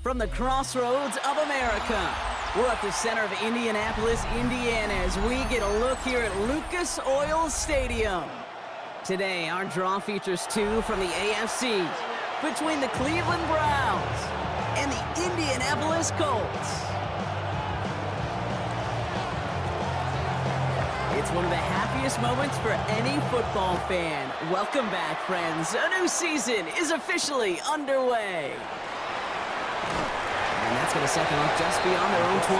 From the crossroads of America, we're at the center of Indianapolis, Indiana, as we get a look here at Lucas Oil Stadium. Today, our draw features two from the AFC between the Cleveland Browns and the Indianapolis Colts. It's one of the happiest moments for any football fan. Welcome back, friends. A new season is officially underway. And that's going to set them up just beyond their own 20.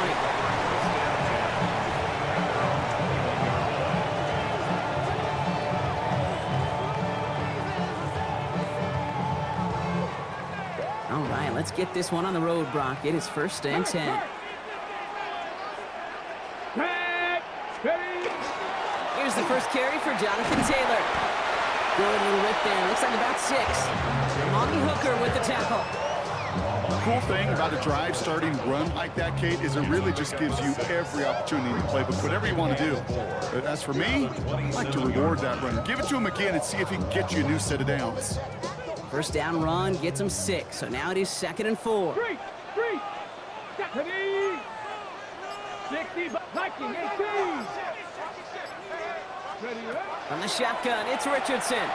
All right, let's get this one on the road, Brock. It is 1st and 10. Here's the first carry for Jonathan Taylor. Good little rip there. Looks like about 6. Monty Hooker with the tackle. The cool thing about a drive starting run like that, Kate, is it really just gives you every opportunity to play, but whatever you want to do. But as for me, I like to reward that run. Give it to him again and see if he can get you a new set of downs. First down run gets him 6, so now it is 2nd and 4. 3, 60, Viking, 18. From the shotgun, it's Richardson.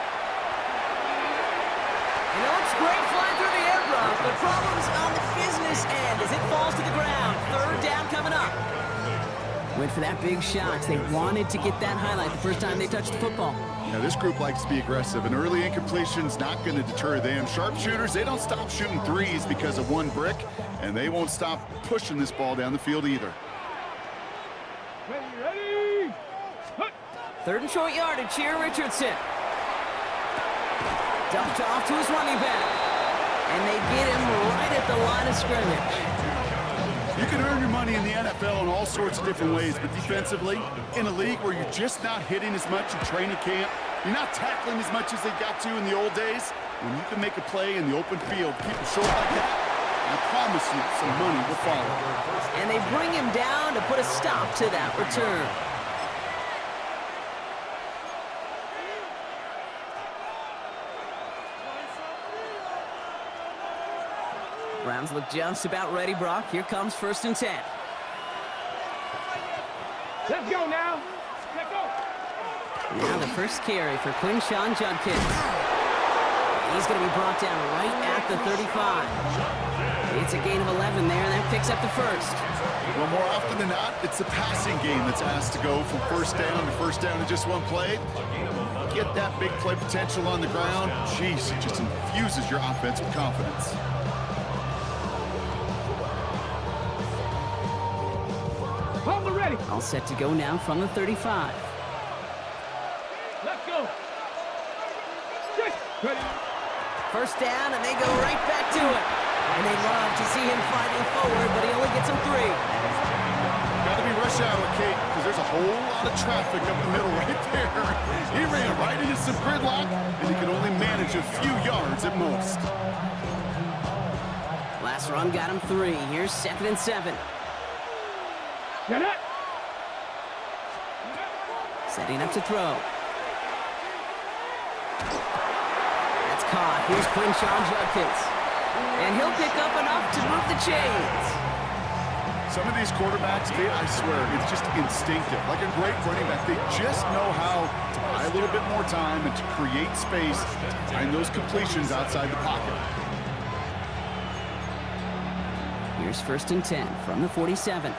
And it looks great flying through the air, Brock, but problems on the business end as it falls to the ground. 3rd down coming up. Went for that big shot. They wanted to get that highlight the first time they touched the football. Now, this group likes to be aggressive, and early incompletion's not going to deter them. Sharpshooters, they don't stop shooting threes because of one brick, and they won't stop pushing this ball down the field either. Ready? 3rd and short yardage here, Richardson. Dumped off to his running back. And they get him right at the line of scrimmage. You can earn your money in the NFL in all sorts of different ways, but defensively, in a league where you're just not hitting as much in training camp, you're not tackling as much as they got to in the old days, when you can make a play in the open field, keep it short like that, I promise you some money will follow. And they bring him down to put a stop to that return. Browns look just about ready, Brock. Here comes 1st and 10. Let's go now. Let's go. Now the first carry for Quinshawn Judkins. He's going to be brought down right at the 35. It's a gain of 11 there, and that picks up the 1st. Well, more often than not, it's the passing game that's asked to go from 1st down to 1st down in just one play. Get that big play potential on the ground. Jeez, it just infuses your offense with confidence. Ready. All set to go now from the 35. Let's go. Ready. 1st down, and they go right back to it. And they love to see him fighting forward, but he only gets him 3. Got to be rush hour, Kate, because there's a whole lot of traffic up the middle right there. He ran right into some gridlock, and he could only manage a few yards at most. Last run got him 3. Here's 2nd and 7. Get it. Setting up to throw. That's caught. Here's Quinshawn Judkins. And he'll pick up enough to move the chains. Some of these quarterbacks, Kate, I swear, it's just instinctive. Like a great running back, they just know how to buy a little bit more time and to create space and those completions outside the pocket. Here's 1st and 10 from the 47.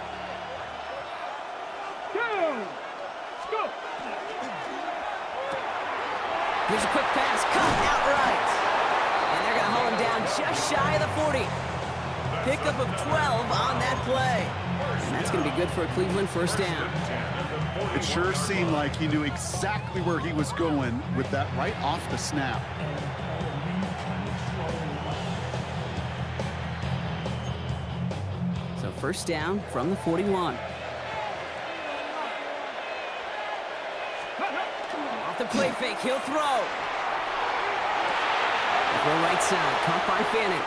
Here's a quick pass, caught outright. And they're going to hold him down just shy of the 40. Pickup of 12 on that play. And that's going to be good for a Cleveland 1st down. It sure seemed like he knew exactly where he was going with that right off the snap. So 1st down from the 41. The play fake, he'll throw. Throw right side, caught by Fanning.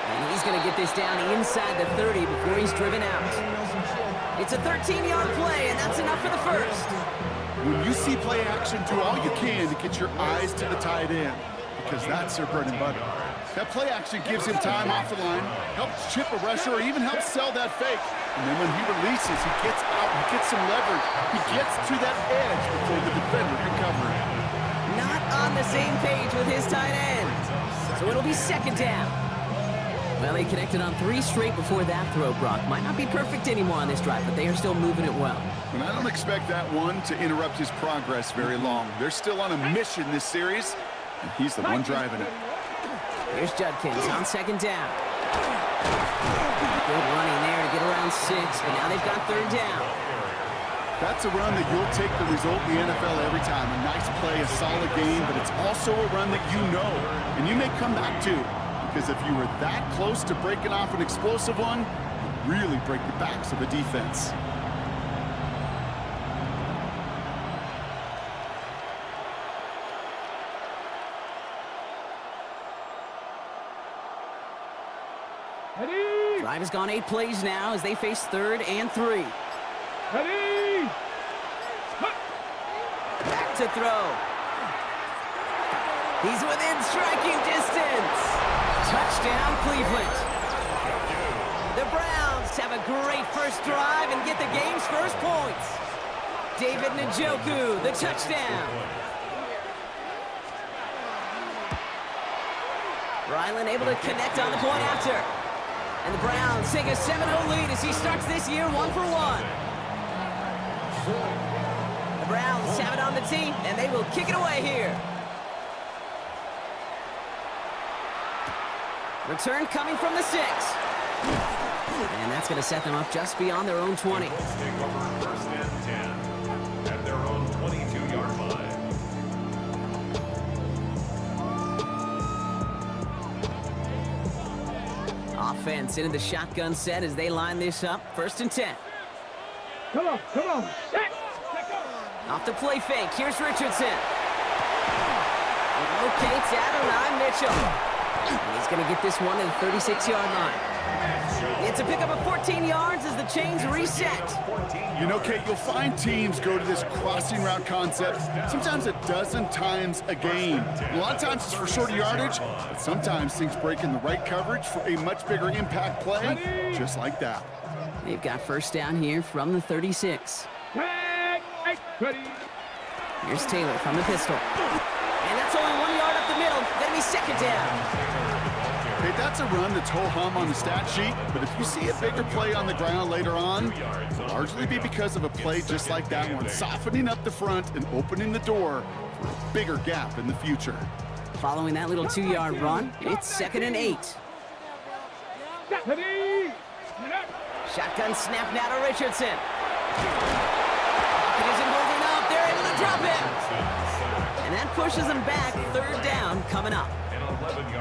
And he's going to get this down inside the 30 before he's driven out. It's a 13-yard play, and that's enough for the 1st. When you see play action, do all you can to get your eyes to the tight end, because that's their bread and butter. That play action gives him time off the line, helps chip a rusher, or even helps sell that fake. And then when he releases, he gets out, he gets some leverage. He gets to that edge before the defender can cover it. Not on the same page with his tight end. So it'll be second down. Well, they connected on 3 straight before that throw, Brock. Might not be perfect anymore on this drive, but they are still moving it well. And I don't expect that one to interrupt his progress very long. They're still on a mission this series, and he's the one driving it. Here's Judkins on second down. Good running there to get around 6, but now they've got third down. That's a run that you'll take the result in the NFL every time. A nice play, a solid game, but it's also a run that you know, and you may come back to. Because if you were that close to breaking off an explosive one, you really break the backs of the defense. Ready? Drive has gone 8 plays now as they face 3rd and 3. Ready? Back to throw. He's within striking distance. Touchdown, Cleveland. The Browns have a great first drive and get the game's first points. David Njoku, the touchdown. Ryland able to connect on the point after. And the Browns take a 7-0 lead as he starts this year 1 for 1. The Browns have it on the tee, and they will kick it away here. Return coming from the 6. And that's going to set them up just beyond their own 20. Take over first and 10 at their own 22-yard line. Offense into the shotgun set as they line this up. 1st and 10. Come on. Set. Off the play fake. Here's Richardson. It locates Adonai Mitchell. And he's going to get this one to the 36-yard line. It's a pickup of 14 yards as the chains reset. You know, Kate, you'll find teams go to this crossing route concept sometimes a dozen times a game. A lot of times it's for shorter yardage, but sometimes things break in the right coverage for a much bigger impact play, just like that. They've got first down here from the 36. Ready? Here's Taylor from the pistol. And that's only 1 yard up the middle. Going to be second down. Hey, that's a run that's ho-hum on the stat sheet, but if you see a bigger play on the ground later on, it'll largely be because of a play just like that one, softening up the front and opening the door for a bigger gap in the future. Following that little 2-yard run, it's 2nd and 8. Ready? Shotgun snap now to Richardson. Pocket isn't holding up. They're able to drop him. And that pushes them back. 3rd down coming up.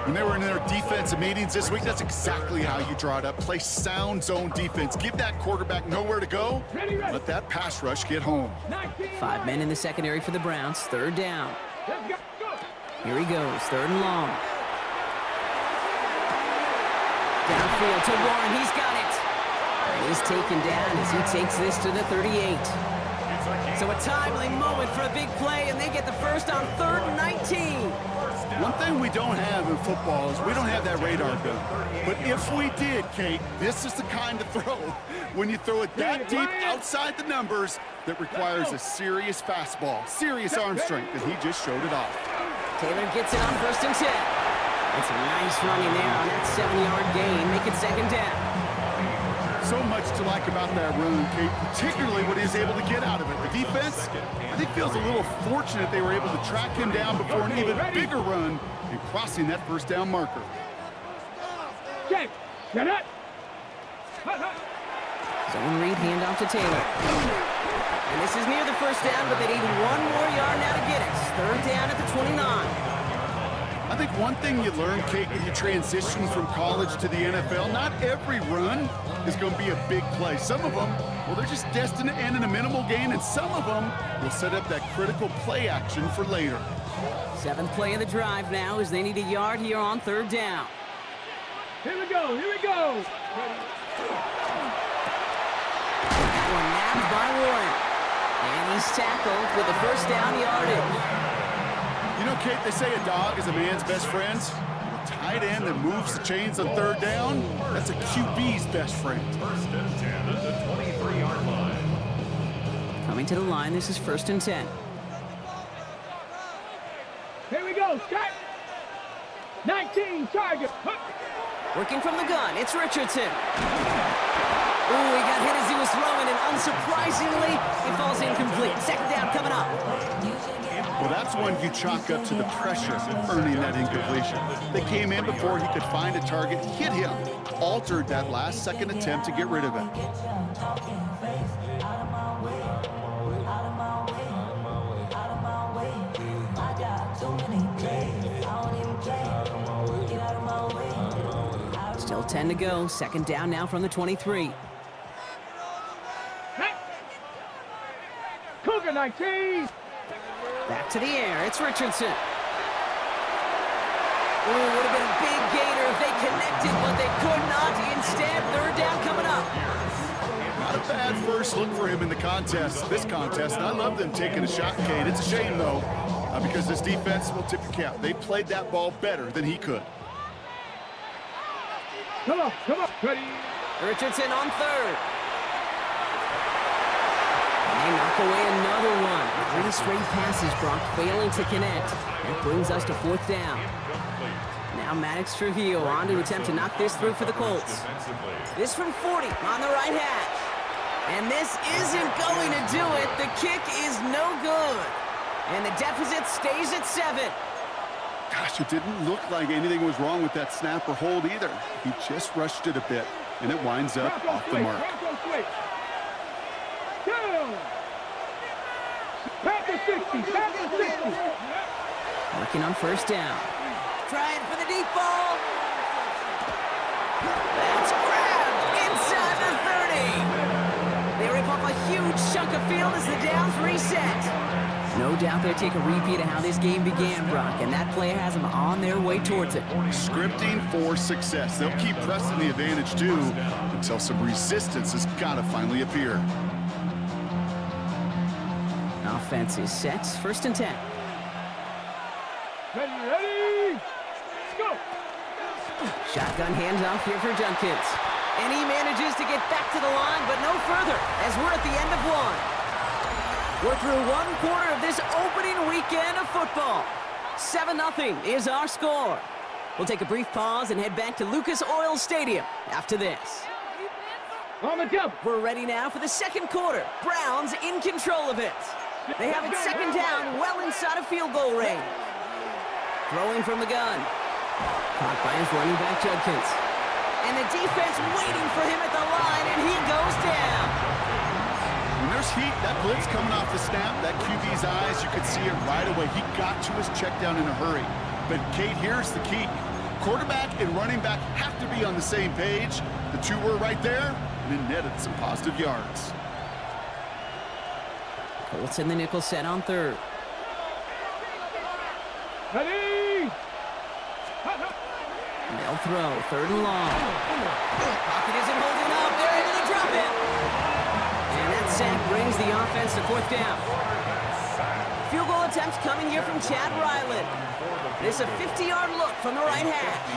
When they were in their defensive meetings this week, that's exactly how you draw it up. Play sound zone defense. Give that quarterback nowhere to go. Let that pass rush get home. 5 men in the secondary for the Browns. 3rd down. Here he goes. 3rd and long. Downfield to Warren. He's got it. And he's taken down as he takes this to the 38. So a timely moment for a big play, and they get the first on 3rd and 19. One thing we don't have in football is we don't have that radar gun. But if we did, Kate, this is the kind of throw when you throw it that deep outside the numbers that requires a serious fastball, serious arm strength, and he just showed it off. Taylor gets it on 1st and 10. That's a nice running there on that 7-yard gain, make it 2nd down. So much to like about that run, Kate, particularly what he was able to get out of it. The defense, I think, feels a little fortunate they were able to track him down before an even bigger run and crossing that 1st down marker. Check. Get it. Zone read handoff to Taylor. And this is near the 1st down, but they need 1 more yard now to get it. 3rd down at the 29. I think one thing you learn, Kate, when you transition from college to the NFL, not every run is going to be a big play. Some of them, well, they're just destined to end in a minimal gain, and some of them will set up that critical play action for later. 7th play of the drive now as they need a yard here on 3rd down. Here we go. That one nabbed by Warren. And he's tackled with the 1st down yardage. You know, Kate, they say a dog is a man's best friend. Well, tight end that moves the chains on third down, that's a QB's best friend. First and 10 at the 23-yard line. Coming to the line, this is 1st and 10. Here we go, Scott. 19, target. Working from the gun, it's Richardson. Ooh, he got hit as he was throwing, and unsurprisingly, it falls incomplete. 2nd down coming up. Well, that's one you chalk up to the pressure of earning that incompletion. They came in before he could find a target, hit him, altered that last-second attempt to get rid of it. Still 10 to go. 2nd down now from the 23. Cougar 19. Back to the air. It's Richardson. Ooh, would have been a big gainer if they connected, but they could not. Instead, 3rd down coming up. Not a bad first look for him in the contest, this contest. And I love them taking a shot, Kate. It's a shame, though, because this defense will tip your cap. They played that ball better than he could. Come on, ready. Richardson on 3rd. And they knock away another one. 3 straight passes, Brock failing to connect. That brings us to 4th down. Now Maddox Trujillo on to attempt to knock this through for the Colts. This from 40 on the right hash. And this isn't going to do it. The kick is no good. And the deficit stays at 7. Gosh, it didn't look like anything was wrong with that snap or hold either. He just rushed it a bit, and it winds up off the mark. Working on 1st down. Trying for the deep ball. That's grabbed inside the 30. They rip off a huge chunk of field as the downs reset. No doubt they'll take a repeat of how this game began, Brock, and that play has them on their way towards it. Scripting for success. They'll keep pressing the advantage, too, until some resistance has got to finally appear. Offense is set. 1st and 10. Ready, go! Shotgun handoff here for Junkins. And he manages to get back to the line, but no further, as we're at the end of 1. We're through 1 quarter of this opening weekend of football. 7-0 is our score. We'll take a brief pause and head back to Lucas Oil Stadium after this. On the jump. We're ready now for the 2nd quarter. Browns in control of it. They have it 2nd down, well inside of field goal range. Throwing from the gun. Caught by his running back, Judkins. And the defense waiting for him at the line, and he goes down. When there's heat, that blitz coming off the snap, that QB's eyes, you could see it right away. He got to his check down in a hurry. But, Kate, here's the key. Quarterback and running back have to be on the same page. The two were right there, and it netted some positive yards. Colts in the nickel set on 3rd. Ready! They'll throw, 3rd and long. Pocket isn't holding up. They're able to drop it. And that sack brings the offense to 4th down. Field goal attempts coming here from Chad Ryland. This a 50-yard look from the right hash.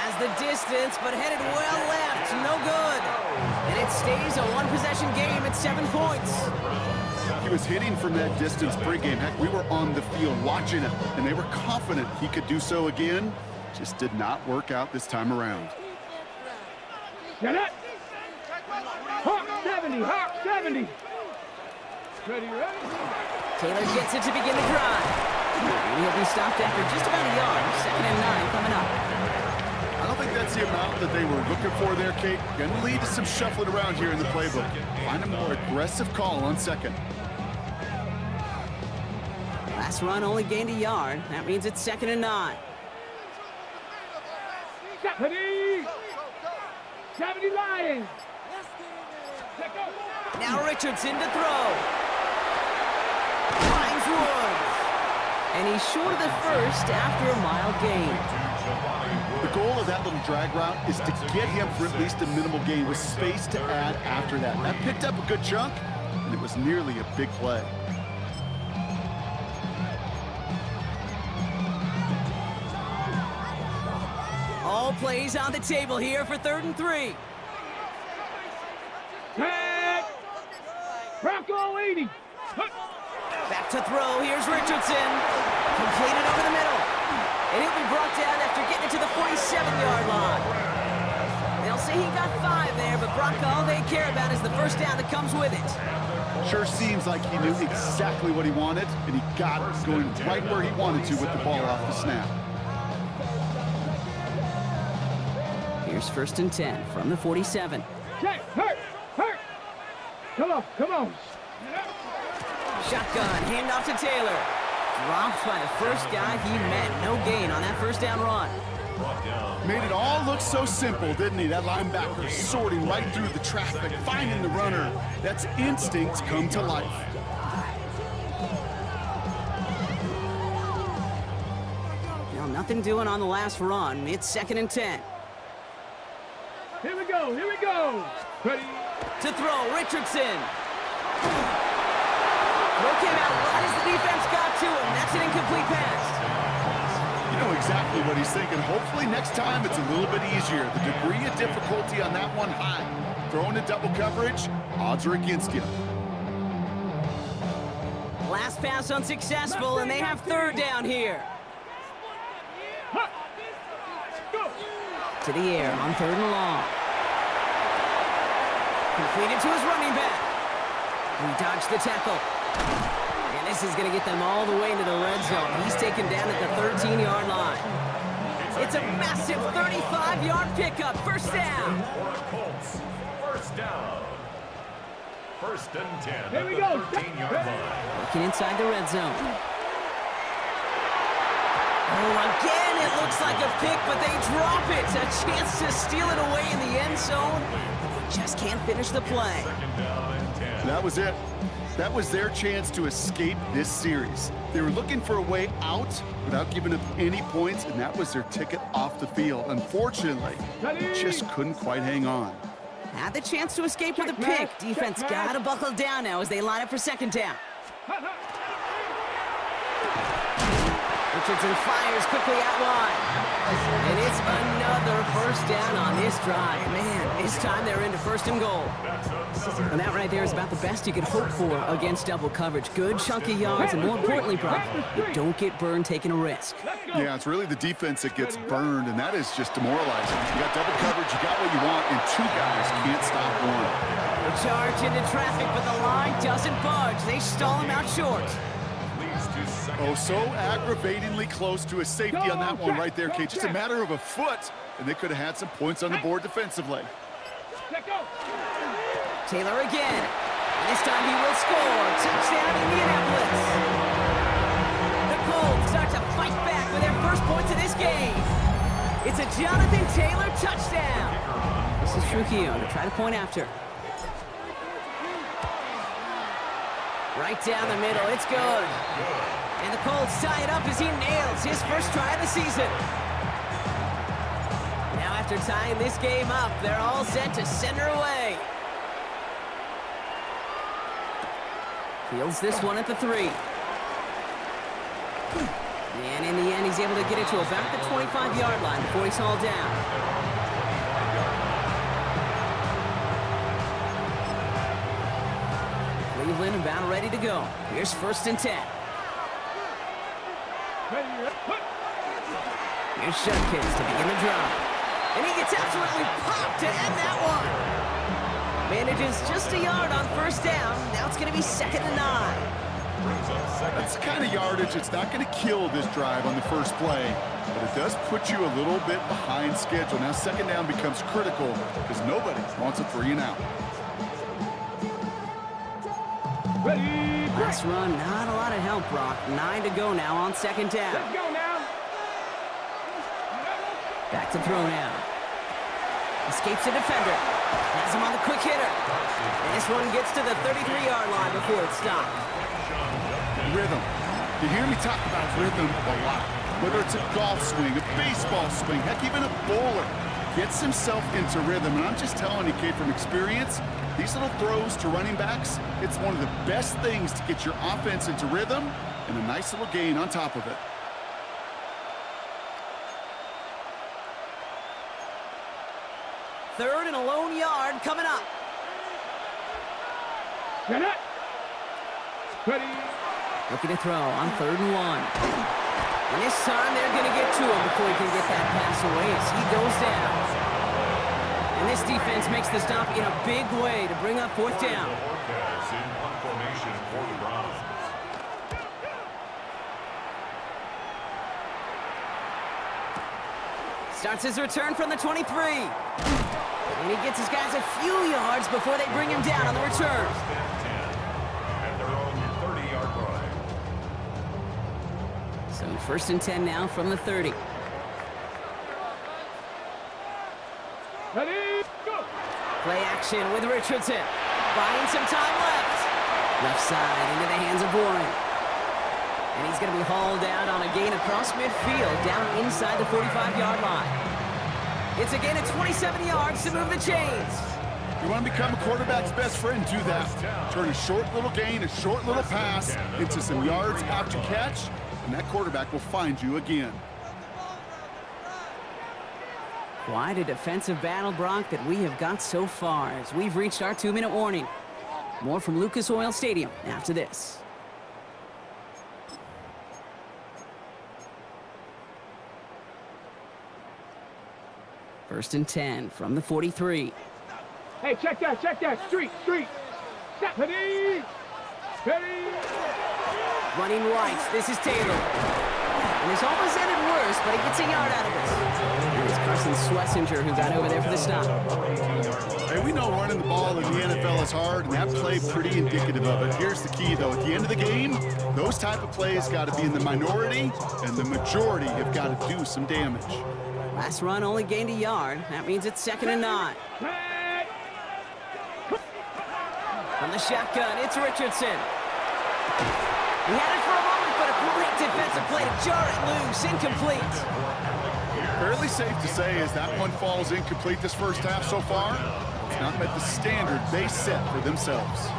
Has the distance, but headed well left. No good. And it stays a 1-possession game at 7 points. He was hitting from that distance pregame. Heck, we were on the field watching it, and they were confident he could do so again. Just did not work out this time around. Get it! Hawk 70, Hawk 70. Ready? Taylor gets it to begin the drive. And he'll be stopped after just about a yard. 2nd and 9 coming up. I don't think that's the amount that they were looking for there, Kate. Going to lead to some shuffling around here in the playbook. Find a more aggressive call on 2nd. Last run only gained a yard. That means it's 2nd and 9. 70 Lions. Now Richardson to throw. Finds Woods. And he's short of the first after a mile gain. The goal of that little drag route is to get him for at least a minimal gain with space to add after that. That picked up a good chunk, and it was nearly a big play. All plays on the table here for 3rd and 3. Tag. Bronco 80. Back to throw. Here's Richardson. Completed over the middle. And he'll be brought down after getting it to the 47-yard line. They'll say he got 5 there, but Bronco, all they care about is the first down that comes with it. Sure seems like he knew exactly what he wanted, and he got it going right where he wanted to with the ball off the snap. Here's 1st and 10 from the 47. Check. Hurt. Come on. Shotgun, handoff to Taylor. Dropped by the first guy he met. No gain on that first down run. Made it all look so simple, didn't he? That linebacker sorting right through the traffic, finding the runner. That's instinct come to life. Well, nothing doing on the last run. It's 2nd and 10. Here we go. Ready. To throw, Richardson. Throw came out right as the defense got to him. That's an incomplete pass. You know exactly what he's thinking. Hopefully next time it's a little bit easier. The degree of difficulty on that one high. Throwing to double coverage, odds are against you. Last pass unsuccessful, and they have 3rd down here. To the air on 3rd and long. Completed to his running back. He dodged the tackle. And this is going to get them all the way into the red zone. He's taken down at the 13-yard line. It's a massive 35-yard pickup. First down. Colts. First down. 1st and 10 Here at we the go. 13-yard line. Looking inside the red zone. Oh, again, it looks like a pick, but they drop it. A chance to steal it away in the end zone. Just can't finish the play. 2nd down and 10. That was it. That was their chance to escape this series. They were looking for a way out without giving up any points, and that was their ticket off the field. Unfortunately, they just couldn't quite hang on. Had the chance to escape with a pick. Defense got to buckle down now as they line up for 2nd down. Richardson fires quickly out wide. And it's another first down on this drive. Man, this time they're into 1st and goal. And that right there is about the best you could hope for against double coverage. Good chunky yards, and more importantly, Brock, you don't get burned taking a risk. Yeah, it's really the defense that gets burned, and that is just demoralizing. You got double coverage, you got what you want, and 2 guys can't stop one. They charge into traffic, but the line doesn't budge. They stall him out short. Oh, so aggravatingly close to a safety on that one right there, Kate. Just a matter of a foot, and they could have had some points on the board defensively. Taylor again. And this time he will score. Touchdown, Indianapolis. The Colts start to fight back with their first points of this game. It's a Jonathan Taylor touchdown. This is Trujillo to try to point after. Right down the middle. It's good. And the Colts tie it up as he nails his first try of the season. Now after tying this game up, they're all set to send her away. Fields this one at the 3. And in the end, he's able to get it to about the 25-yard line before he's hauled down. Cleveland about ready to go. Here's 1st and 10. Here's Shutkins to begin the drive. And he gets absolutely popped to end that one. Manages just a yard on 1st down. Now it's going to be 2nd and 9. That's the kind of yardage that's not going to kill this drive on the first play, but it does put you a little bit behind schedule. Now 2nd down becomes critical because nobody wants a 3 and out. Last run, not a lot of help, Brock. 9 to go now on 2nd down. Let's go now. Back to throw now. Escapes a defender. Has him on the quick hitter. And this one gets to the 33-yard line before it's stopped. Rhythm. You hear me talk about rhythm a lot. Whether it's a golf swing, a baseball swing, heck, even a bowler gets himself into rhythm. And I'm just telling you, Kate, from experience, these little throws to running backs, it's one of the best things to get your offense into rhythm and a nice little gain on top of it. Third and a lone yard coming up. Get it. Ready. Looking to throw on 3rd and 1. And this time they're going to get to him before he can get that pass away as he goes down. And this defense makes the stop in a big way to bring up 4th down. Orcas in one formation for the Browns. Starts his return from the 23. And he gets his guys a few yards before they bring him down on the return. At their own 30-yard line. So 1st and 10 now from the 30. Ready. Go. Play action with Richardson. Buying some time left. Left side into the hands of Boring. And he's going to be hauled out on a gain across midfield down inside the 45-yard line. It's a gain of 27 yards to move the chains. You want to become a quarterback's best friend, do that. Turn a short little gain, a short little pass into some yards after catch, and that quarterback will find you again. Quite a defensive battle, Brock, that we have got so far as we've reached our 2-minute warning. More from Lucas Oil Stadium after this. First and 10 from the 43. Hey, check that. Street. Step. Ready. Ready. Running right, this is Taylor. And this almost ended worse, but he gets a yard out of it. And it's Carson Schlesinger who got over there for the stop. Hey, we know running the ball in the NFL is hard, and that play pretty indicative of it. Here's the key, though. At the end of the game, those type of plays got to be in the minority, and the majority have got to do some damage. Last run only gained a yard. That means it's 2nd and 9. From the shotgun, it's Richardson. He had it for a moment, but a great defensive play to jar it loose. Incomplete. Fairly safe to say as that one falls incomplete this first half so far, it's not met the standard they set for themselves.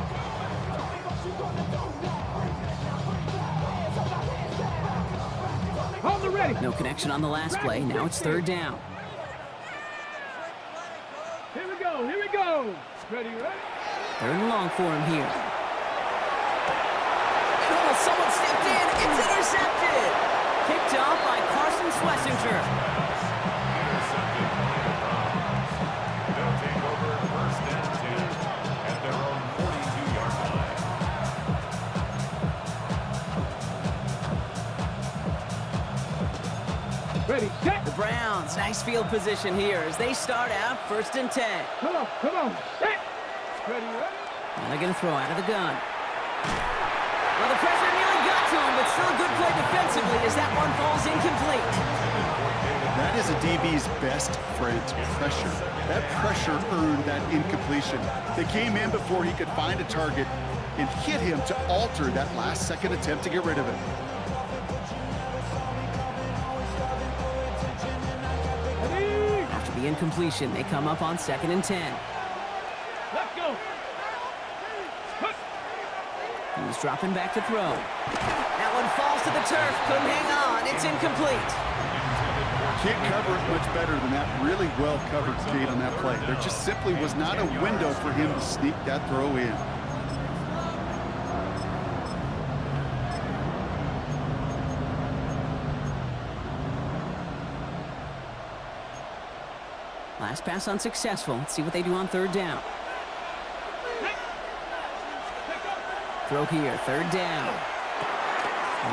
Hold the ready. No connection on the last play. Now it's 3rd down. Here we go. Ready. 3rd and long for him here. Oh, someone stepped in. It's intercepted. Picked off by Carson Schlesinger. Intercepted by the Browns. They'll take over 1st and 10 at their own 42-yard line. Ready. Set. The Browns, nice field position here as they start out 1st and 10. Come on. Set. Ready. Now they're going to throw out of the gun. Well, the pressure nearly got to him, but still a good play defensively as that one falls incomplete. That is a DB's best friend, pressure. That pressure earned that incompletion. They came in before he could find a target and hit him to alter that last-second attempt to get rid of it. Ready. After the incompletion, they come up on 2nd and 10. Let's go. He's dropping back to throw. That one falls to the turf. Couldn't hang on. It's incomplete. Can't cover it much better than that really well-covered gate on that play. There just simply was not a window for him to sneak that throw in. Last pass unsuccessful. Let's see what they do on 3rd down. Throw here, 3rd down.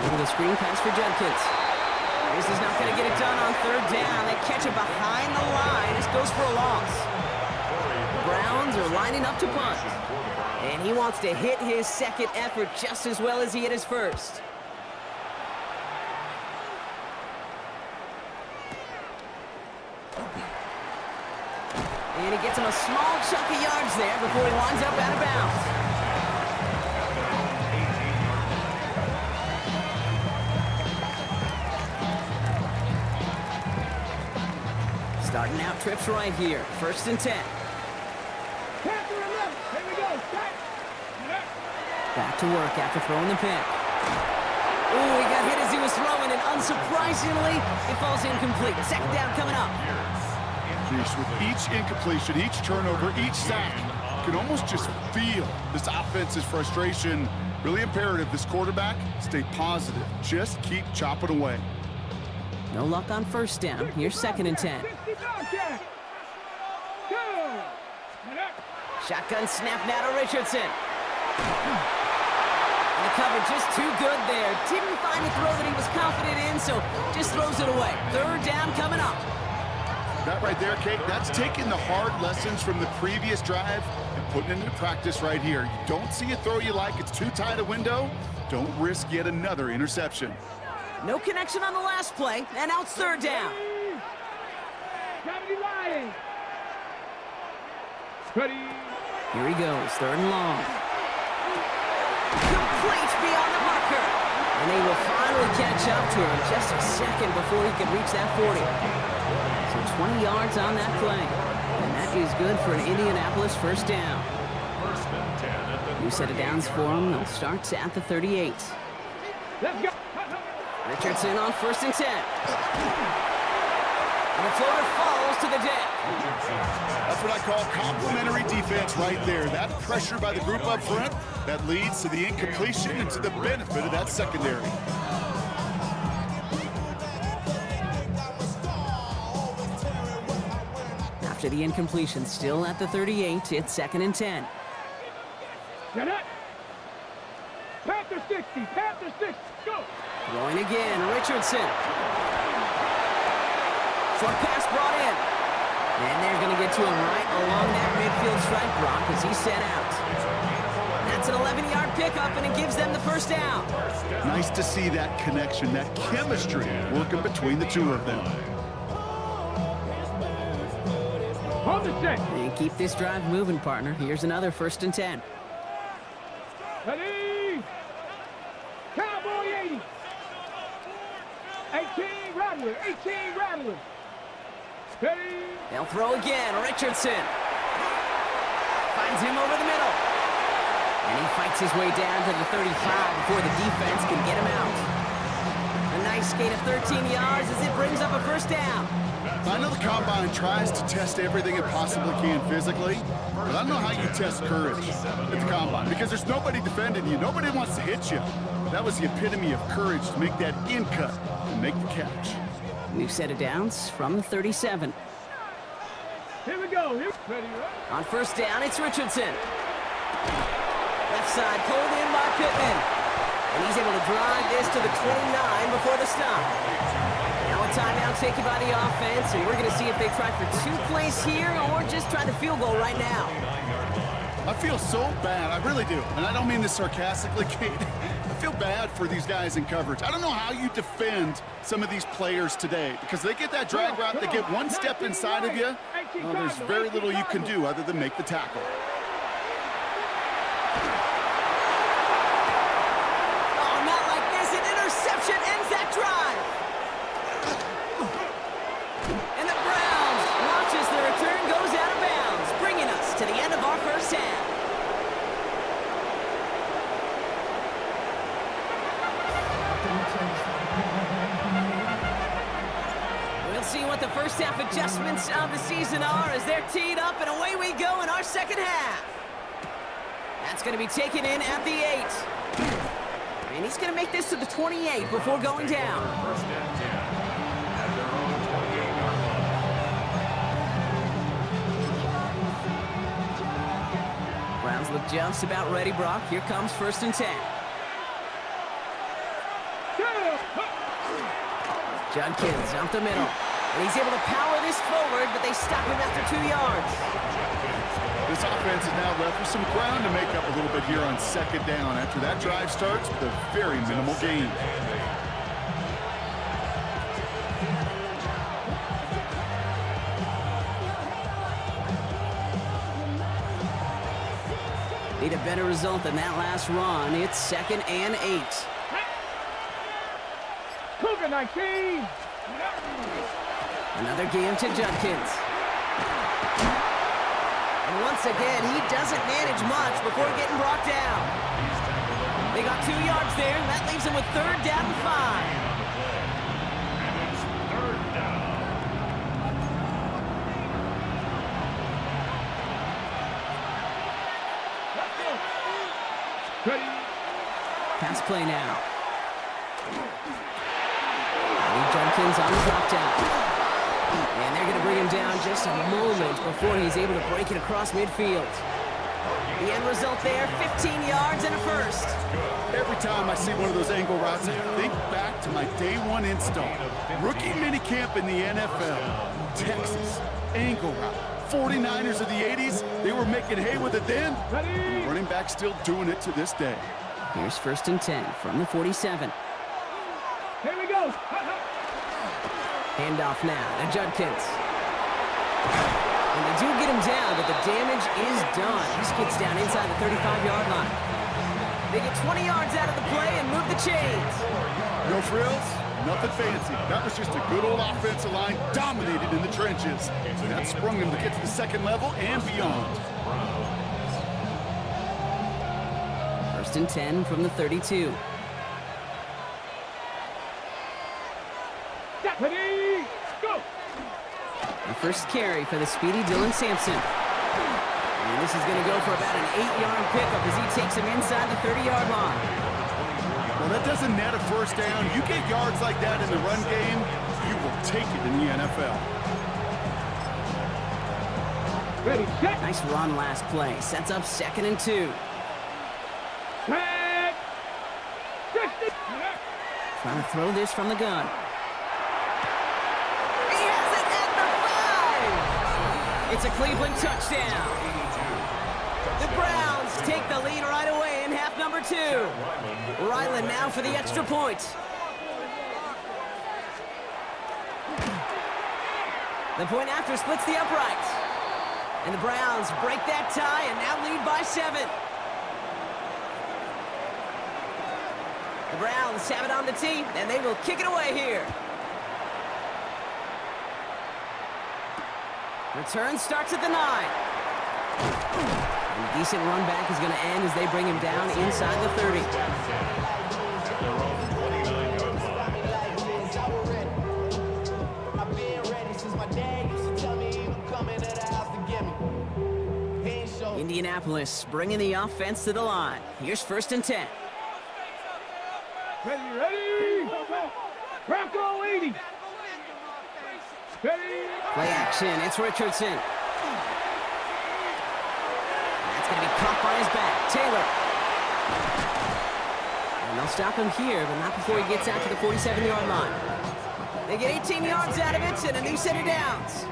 Over the screen pass for Judkins. This is not going to get it done on 3rd down. They catch it behind the line. This goes for a loss. The Browns are lining up to punt. And he wants to hit his 2nd effort just as well as he hit his 1st. And he gets him a small chunk of yards there before he winds up out of bounds. Starting out trips right here. 1st and 10. Here we go. Set. Back to work after throwing the pick. Ooh, he got hit as he was throwing, and unsurprisingly, it falls incomplete. 2nd down coming up. Reese, with each incompletion, each turnover, each sack, you can almost just feel this offense's frustration. Really imperative, this quarterback, stay positive. Just keep chopping away. No luck on first down. Here's 2nd and 10. Shotgun snap now to Richardson. And the cover just too good there. Didn't find a throw that he was confident in, so just throws it away. 3rd down coming up. That right there, Kate, that's taking the hard lessons from the previous drive and putting it into practice right here. You don't see a throw you like, it's too tight a window, don't risk yet another interception. No connection on the last play, and now it's 3rd down. Ready. Here he goes, 3rd and long. Complete beyond the marker. And they will finally catch up to him just a second before he can reach that 40. So 20 yards on that play. And that is good for an Indianapolis 1st down. New set of downs for them. They'll start at the 38. Let's go. Richardson on 1st and 10. And the floater falls to the deck. That's what I call complimentary defense right there. That pressure by the group up front, that leads to the incompletion and to the benefit of that secondary. After the incompletion, still at the 38, it's 2nd and 10. Get it. Panther 60, Panther 60, go. Throwing again, Richardson. Short pass brought in. And they're going to get to him right along that midfield stripe, Brock, as he's set out. That's an 11-yard pickup, and it gives them the 1st down. Nice to see that connection, that chemistry working between the two of them. Hold the set. And keep this drive moving, partner. Here's another 1st and 10. Ready. Cowboy 80. 18 Rattler, 18 Rattler. Ready. They'll throw again, Richardson. Finds him over the middle. And he fights his way down to the 35 before the defense can get him out. A nice gain of 13 yards as it brings up a 1st down. I know the Combine tries to test everything it possibly can physically, but I don't know how you test courage at the Combine because there's nobody defending you. Nobody wants to hit you. That was the epitome of courage to make that in cut and make the catch. New set of downs from the 37. Here we go. Here. Ready, right? On 1st down, it's Richardson. Left side pulled in by Pittman. And he's able to drive this to the 29 before the stop. Now a timeout taken by the offense, and we're going to see if they try for 2 plays here or just try the field goal right now. I feel so bad, I really do. And I don't mean this sarcastically, Kate. I feel bad for these guys in coverage. I don't know how you defend some of these players today because they get that drag route, they get one step inside of you. Well, there's very little you can do other than make the tackle. Oh, not like this. An interception ends that drive. And the Browns watch as the return goes out of bounds, bringing us to the end of our 1st half. We'll see what the 1st half adjustments of the season are as they're teed up, and away we go in our 2nd half. That's going to be taken in at the 8. And he's going to make this to the 28 before going down. 1st and 10 at their own 28-yard line. Browns look just about ready, Brock. Here comes 1st and 10. Judkins up the middle. And he's able to power this forward, but they stop him after 2 yards. This offense is now left with some ground to make up a little bit here on 2nd down after that drive starts with a very minimal gain. Need a better result than that last run. It's 2nd and 8. Cougar 19. Another game to Judkins. And once again, he doesn't manage much before getting brought down. They got 2 yards there, and that leaves him with 3rd down and 5. And it's 3rd down. Pass play now. Judkins on the drop down. And they're going to bring him down just a moment before he's able to break it across midfield. The end result there, 15 yards and a first. Every time I see one of those angle routes, I think back to my day one install. Rookie minicamp in the NFL. Texas, angle route. 49ers of the 80s, they were making hay with it then. And the running back still doing it to this day. Here's 1st and 10 from the 47. Here we go. Handoff now to Judkins. And they do get him down, but the damage is done. He skids down inside the 35-yard line. They get 20 yards out of the play and move the chains. No frills, nothing fancy. That was just a good old offensive line dominated in the trenches. And that sprung them to get to the second level and beyond. 1st and 10 from the 32. Ready, go. The first carry for the speedy Dylan Sampson. And this is going to go for about an 8-yard pickup as he takes him inside the 30-yard line. Well, that doesn't net a first down. You get yards like that in the run game, you will take it in the NFL. Ready, set. Nice run last play. Sets up 2nd and 2. Set. Trying to throw this from the gun. He has it at the 5! It's a Cleveland touchdown. The Browns take the lead right away in half number 2. Ryland now for the extra point. The point after splits the uprights. And the Browns break that tie and now lead by 7. The Browns have it on the tee, and they will kick it away here. Return starts at the 9. And a decent run back is going to end as they bring him down inside the 30. Indianapolis bringing the offense to the line. Here's 1st and 10. Ready. Bronco 80. Ready. Play action. It's Richardson. That's going to be caught by his back. Taylor. And they'll stop him here, but not before he gets out to the 47-yard line. They get 18 yards out of it and a new set of downs.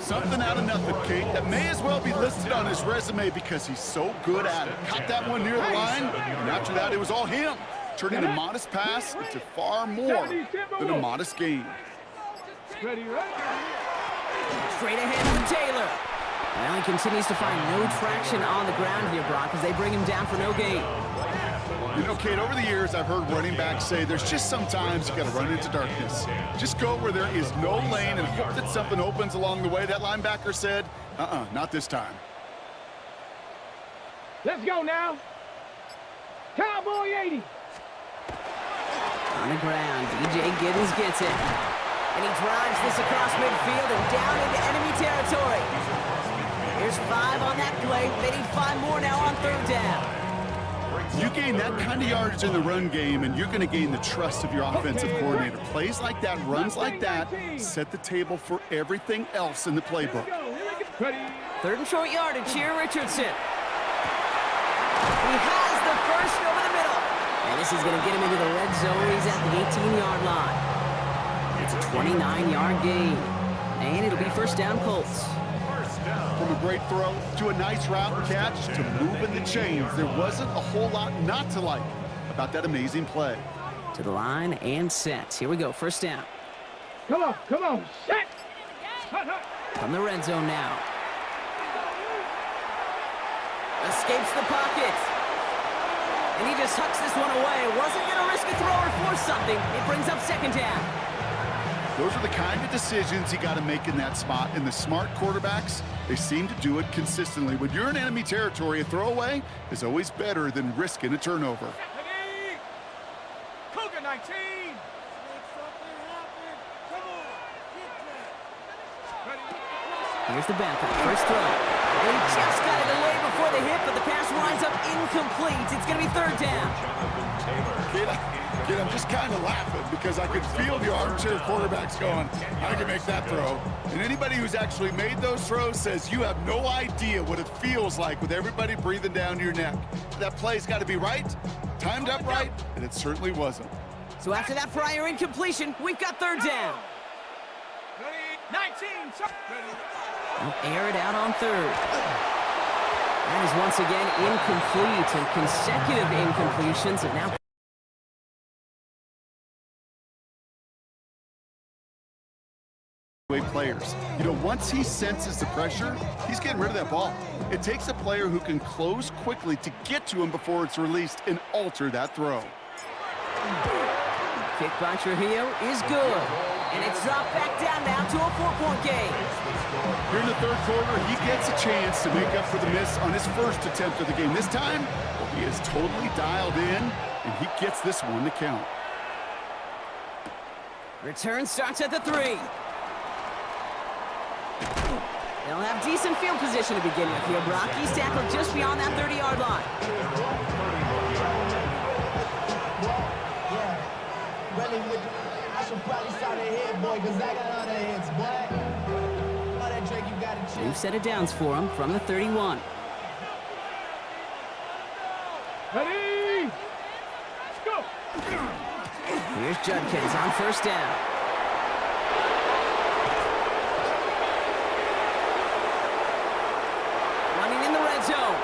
Something out of nothing, Kate. That may as well be listed on his resume because he's so good at it. Caught that one near the line, and after that, it was all him. Turning a modest pass into far more than a modest gain. Ready. Straight ahead to Taylor. Well, he continues to find no traction on the ground here, Brock, as they bring him down for no gain. You know, Kate, over the years, I've heard running backs say there's just sometimes you got to run into darkness. Just go where there is no lane and hope that something opens along the way. That linebacker said, not this time. Let's go now. Cowboy 80. On the ground, DJ Giddens gets it. And he drives this across midfield and down into enemy territory. Here's 5 on that play. They need 5 more now on 3rd down. You gain that kind of yardage in the run game, and you're going to gain the trust of your offensive coordinator. Plays like that, runs like that, set the table for everything else in the playbook. Ready. 3rd and short yardage here, Richardson. He has the first over the middle. And this is going to get him into the red zone. He's at the 18-yard line. It's a 29-yard gain. And it'll be 1st down Colts. From a great throw to a nice route and catch to moving the chains, there wasn't a whole lot not to like about that amazing play. To the line and set. Here we go, 1st down. Come on. Set. From the red zone now. Escapes the pocket. And he just hucks this one away. Wasn't going to risk a throw or force something. It brings up 2nd down. Those are the kind of decisions you got to make in that spot. And the smart quarterbacks, they seem to do it consistently. When you're in enemy territory, a throwaway is always better than risking a turnover. Cougar 19. Here's the backup. First throw. And he just got it away before the hit, but the pass winds up incomplete. It's going to be 3rd down. Kid, I'm just kind of laughing because I could feel the armchair quarterbacks going, I can make that throw. And anybody who's actually made those throws says you have no idea what it feels like with everybody breathing down your neck. That play's got to be right, timed up right, and it certainly wasn't. So after that prior incompletion, we've got third down. 19. They'll air it out on third. That is once again incomplete, and consecutive incompletions have now players. You know, once he senses the pressure, he's getting rid of that ball. It takes a player who can close quickly to get to him before it's released and alter that throw. Kick by Trujillo is good. And it's dropped back down now to a 4-point game. Here in the third quarter, he gets a chance to make up for the miss on his first attempt of the game. This time, he is totally dialed in, and he gets this one to count. Return starts at the 3. They'll have decent field position to begin with here. Brock, he's tackled just beyond that 30-yard line. They've set it downs for him from the 31. Ready? Let's go. Here's Judkins on first down. Running in the red zone.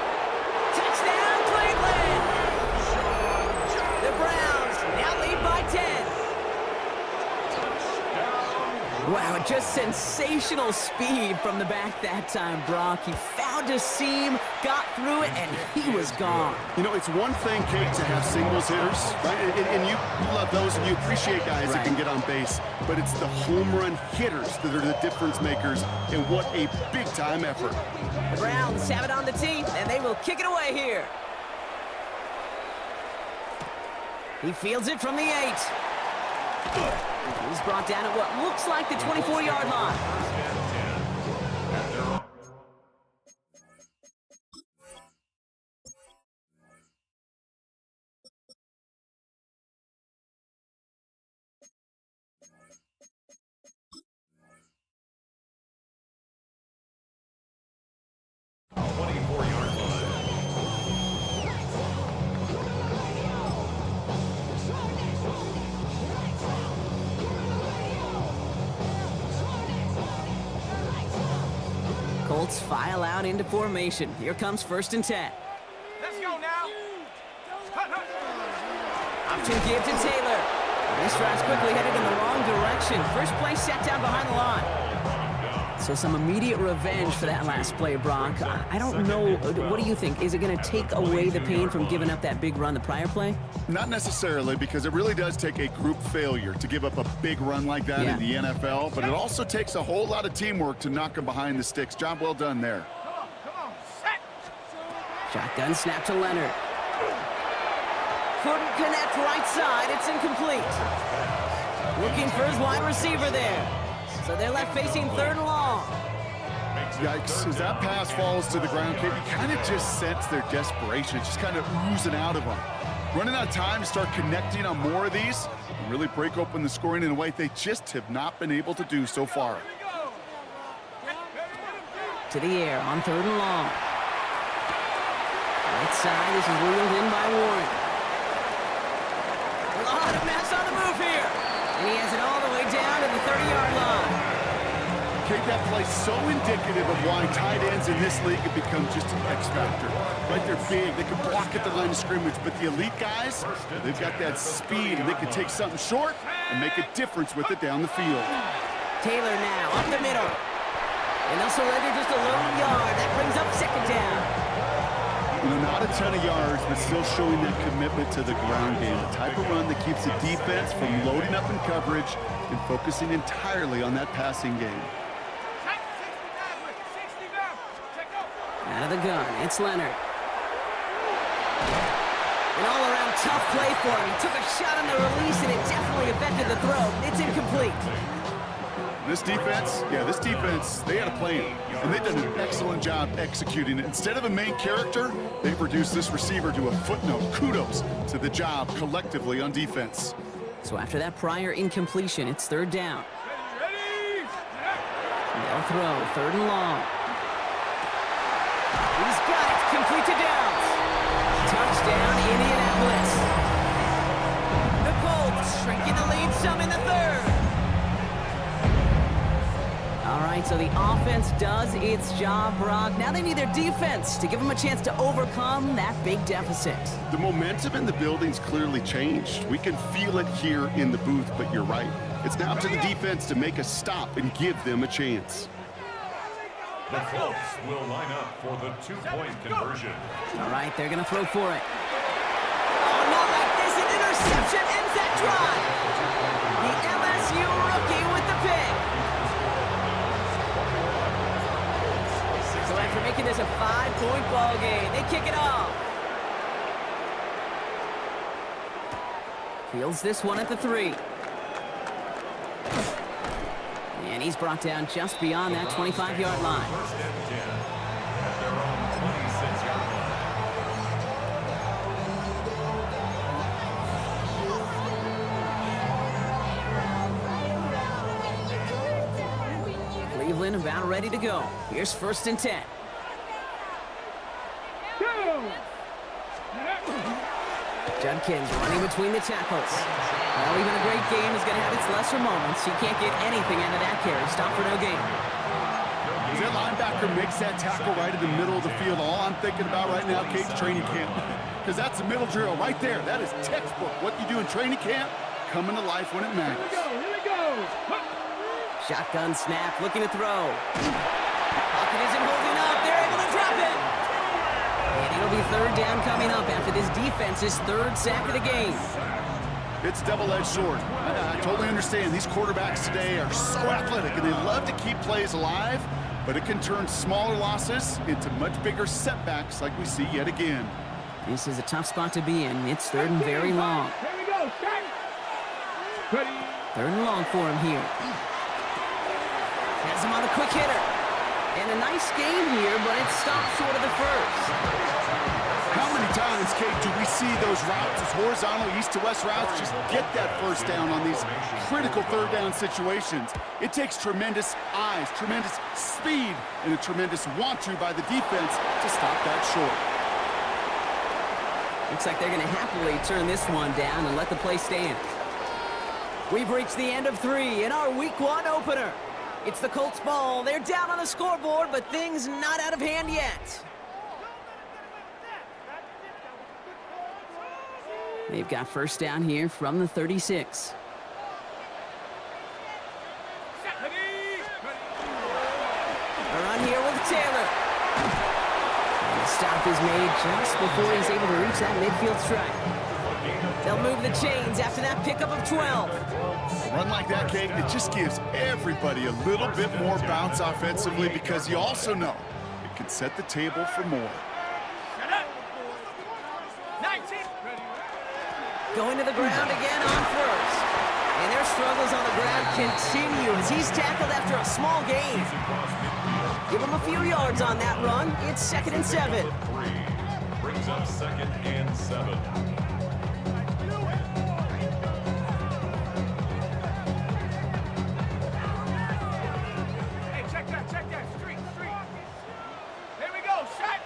Touchdown, Cleveland! The Browns now lead by 10. Wow, just sensational speed from the back that time, Brock. He found a seam, got through it, and he was gone. You know, it's one thing, Kate, to have singles hitters, right? And you love those, and you appreciate guys that can get on base. But it's the home run hitters that are the difference makers, and what a big-time effort. The Browns have it on the tee, and they will kick it away here. He fields it from the 8. He's brought down at what looks like the 24-yard line. Colts file out into formation. Here comes 1st and 10. Let's go now. Option give to Taylor. This drive's quickly headed in the wrong direction. First play set down behind the line. So some immediate revenge for that last play, Brock. I don't know. What do you think? Is it going to take away the pain from giving up that big run the prior play? Not necessarily, because it really does take a group failure to give up a big run like that in the NFL, but it also takes a whole lot of teamwork to knock him behind the sticks. Job well done there. Come on, set. Shotgun snap to Leonard. Couldn't connect right side. It's incomplete. Looking for his wide receiver there. So they're left facing 3rd and long. Yikes. As that pass falls to the ground, Kate, you kind of just sense their desperation. It's just kind of oozing out of them. Running out of time to start connecting on more of these and really break open the scoring in a way they just have not been able to do so far. To the air on 3rd and long. Right side, this is wheeled in by Warren. A lot of mess on the move here. And he has it all the way down to the 30-yard line. Kate, that play so indicative of why tight ends in this league have become just an X factor. Right, they're big, they can block at the line of scrimmage, but the elite guys, they've got that speed, and they can take something short and make a difference with it down the field. Taylor now, up the middle. And they'll surrender just a lone yard. That brings up 2nd down. You know, not a ton of yards, but still showing that commitment to the ground game. The type of run that keeps the defense from loading up in coverage and focusing entirely on that passing game. Out of the gun, it's Leonard. An all-around tough play for him. He took a shot on the release, and it definitely affected the throw. It's incomplete. This defense, they had a plan, and they've done an excellent job executing it. Instead of a main character, they've reduced this receiver to a footnote. Kudos to the job collectively on defense. So after that prior incompletion, it's third down. They'll throw, third and long. He's got it, complete to Downs. Touchdown, Indianapolis. The Colts shrinking the lead some in the third. All right, so the offense does its job, Brock. Now they need their defense to give them a chance to overcome that big deficit. The momentum in the building's clearly changed. We can feel it here in the booth, but you're right. It's now up to the defense to make a stop and give them a chance. The Colts will line up for the two-point conversion. All right, they're going to throw for it. Oh, not like this. An interception ends that drive. The LSU rookie with the pick. So after making this a 5-point ball game, they kick it off. Fields this one at the 3. And he's brought down just beyond that 25-yard line. First and 10 at their own 26-yard line. Cleveland about ready to go. Here's first and 10. Judkins running between the tackles. Well, even a great game is going to have its lesser moments. He can't get anything out of that carry. Stop for no gain. As that linebacker makes that tackle right in the middle of the field, all I'm thinking about right now, Kate's training camp. Because that's the middle drill right there. That is textbook. What you do in training camp, coming to life when it matters. Here we go. Shotgun snap, looking to throw. Pocket isn't holding up. They're able to drop it. And it'll be third down coming up after this defense's third sack of the game. It's double-edged sword. I totally understand. These quarterbacks today are so athletic, and they love to keep plays alive, but it can turn smaller losses into much bigger setbacks like we see yet again. This is a tough spot to be in. It's third and very long. Here we go. Start. Ready. Third and long for him here. Has him on a quick hitter. And a nice game here, but it stopped short of the first. How many times, Kate, do we see those routes, those horizontal east-to-west routes, just get that first down on these critical third down situations? It takes tremendous eyes, tremendous speed, and a tremendous want-to by the defense to stop that short. Looks like they're going to happily turn this one down and let the play stand. We've reached the end of 3 in our Week 1 opener. It's the Colts ball. They're down on the scoreboard, but things not out of hand yet. They've got first down here from the 36. A run here with Taylor. And the stop is made just before he's able to reach that midfield strike. They'll move the chains after that pickup of 12. A run like that, Kate, it just gives everybody a little bit more bounce offensively because you also know it can set the table for more. Going to the ground again on first. And their struggles on the ground continue as he's tackled after a small gain. Give him a few yards on that run. It's 2nd and 7. Brings up 2nd and 7. Hey, check that. Street. Here we go. Shot.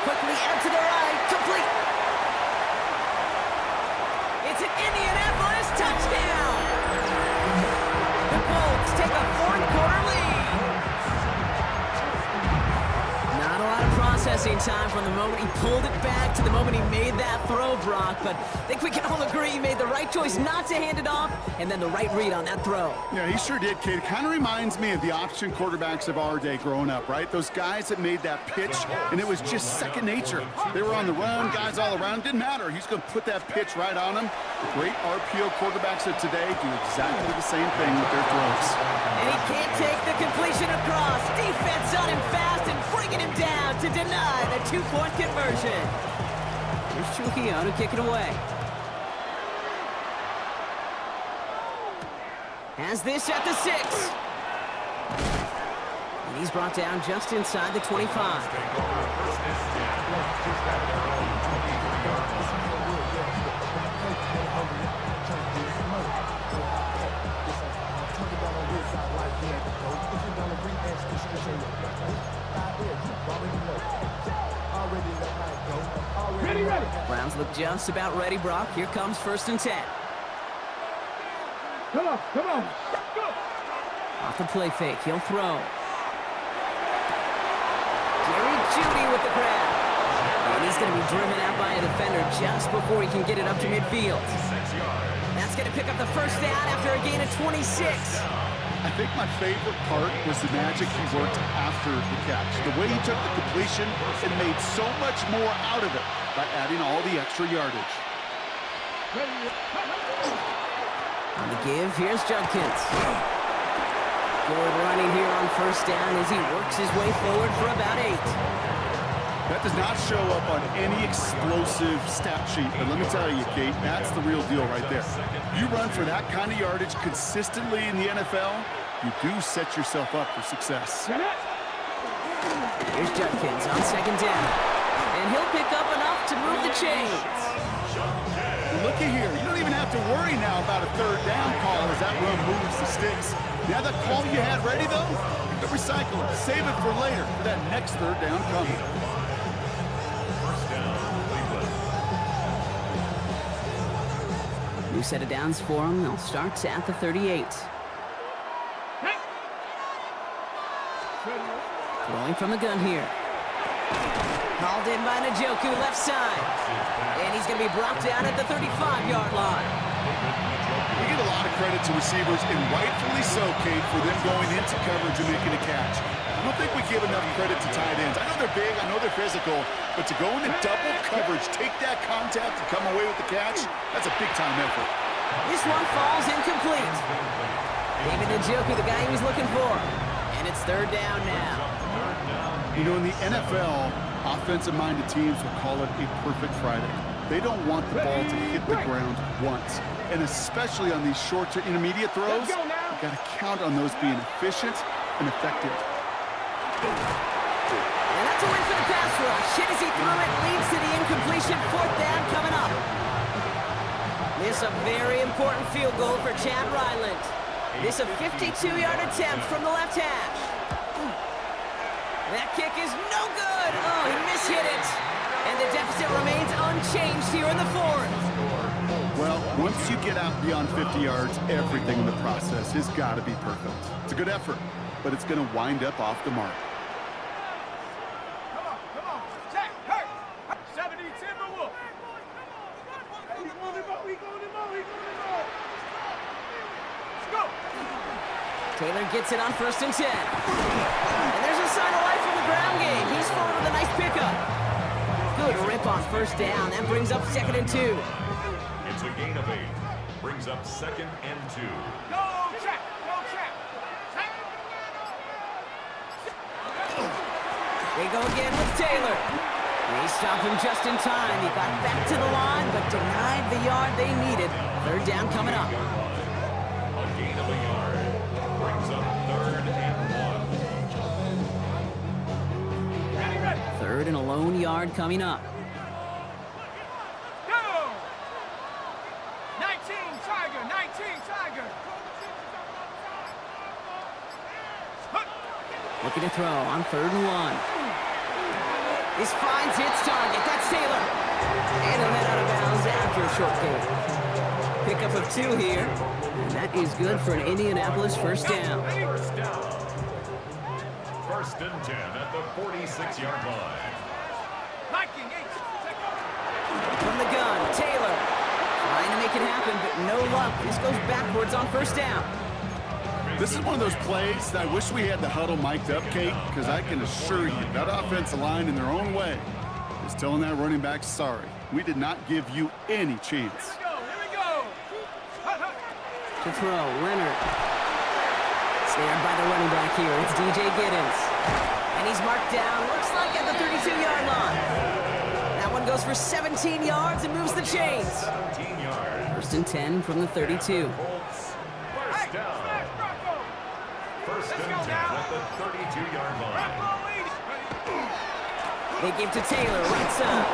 Quickly out to the right. Complete. It's an Indianapolis touchdown. The Colts take a 4th-quarter lead. Not a lot of processing time from the moment he pulled it back to the moment he made that throw, Brock. But I think we can all agree he made the right choice not to hand it off and then the right read on that throw. Yeah, he sure did, Kate. It kind of reminds me of the option quarterbacks of our day growing up, right? Those guys that made that pitch, and it was just second nature. They were on the run, guys all around. Didn't matter. He's going to put that pitch right on them. The great RPO quarterbacks of today do exactly the same thing with their throws. And he can't take the completion across. Defense on him fast and bringing him down to deny the 2-point conversion. Here's Trujillo to kick it away. Has this at the 6. And he's brought down just inside the 25. Take over first and 10 at their own 23-yard line. Ready, ready. Browns look just about ready, Brock. Here comes 1st and 10. Come on, come on. Go. Off the play fake, he'll throw. Jerry Jeudy with the grab. And he's going to be driven out by a defender just before he can get it up to midfield. 6 yards. That's going to pick up the 1st down after a gain of 26. I think my favorite part was the magic he worked after the catch. The way he took the completion and made so much more out of it by adding all the extra yardage. On the give, here's Judkins. Good running here on 1st down as he works his way forward for about 8. That does not show up on any explosive stat sheet, but let me tell you, Kate, that's the real deal right there. You run for that kind of yardage consistently in the NFL, you do set yourself up for success. Here's Judkins on 2nd down. And he'll pick up enough to move the chains. Looky here, you don't even have to worry now about a 3rd down call as that run moves the sticks. Now that call you had ready, though, you can recycle it, save it for later for that next 3rd down coming. New set of downs for him. They'll start at the 38. Throwing from the gun here. Called in by Njoku, left side. And he's going to be brought down at the 35-yard line. We give a lot of credit to receivers, and rightfully so, Kate, for them going into coverage and making a catch. I don't think we give enough credit to tight ends. I know they're big, I know they're physical, but to go into double coverage, take that contact, and come away with the catch, that's a big-time effort. This one falls incomplete. David Njoku, the guy he was looking for. And it's 3rd down now. You know, in the NFL, offensive-minded teams will call it a perfect Friday. They don't want the ball to hit the ground once. And especially on these short to intermediate throws, you got to count on those being efficient and effective. And that's a win for the pass rush. Hit as he threw it, leads to the incompletion. 4th down coming up. This a very important field goal for Chad Ryland. This a 52-yard attempt from the left hash. That kick is no good. Oh, he mishit it. And the deficit remains unchanged here in the 4th. Well, once you get out beyond 50 yards, everything in the process has got to be perfect. It's a good effort, but it's going to wind up off the mark. Come on. Jack, hurt. 70 Timberwolf. He's going to go. Let's go. Taylor gets it on 1st and 10. And there's a sign of life from the ground game. He's forward with a nice pickup. Good rip on 1st down. That brings up 2nd and 2. It's a gain of 8. Brings up 2nd and 2. Go, Jack. They go again with Taylor. They stop him just in time. He got back to the line, but denied the yard they needed. 3rd down coming up. A gain of a yard. Brings up 3rd and 1. Ready. 3rd and a lone yard coming up. Go. 19 Tiger. Looking to throw on 3rd and 1. This finds its target. That's Taylor. And he'll head out of bounds after a short gain. Pickup of 2 here. And that is good for an Indianapolis 1st down. 1st and 10 at the 46-yard line. From the gun, Taylor. Trying to make it happen, but no luck. This goes backwards on 1st down. This is one of those plays that I wish we had the huddle mic'd up, Kate, because I can assure you that offensive line in their own way is telling that running back, sorry, we did not give you any chance. Here we go. To throw, Leonard. Snared by the running back here. It's DJ Giddens. And he's marked down, looks like at the 32-yard line. That one goes for 17 yards and moves the chains. 17 yards. 1st and 10 from the 32. Colts, 1st down. First and 10 at the 32-yard line. They give to Taylor, right side.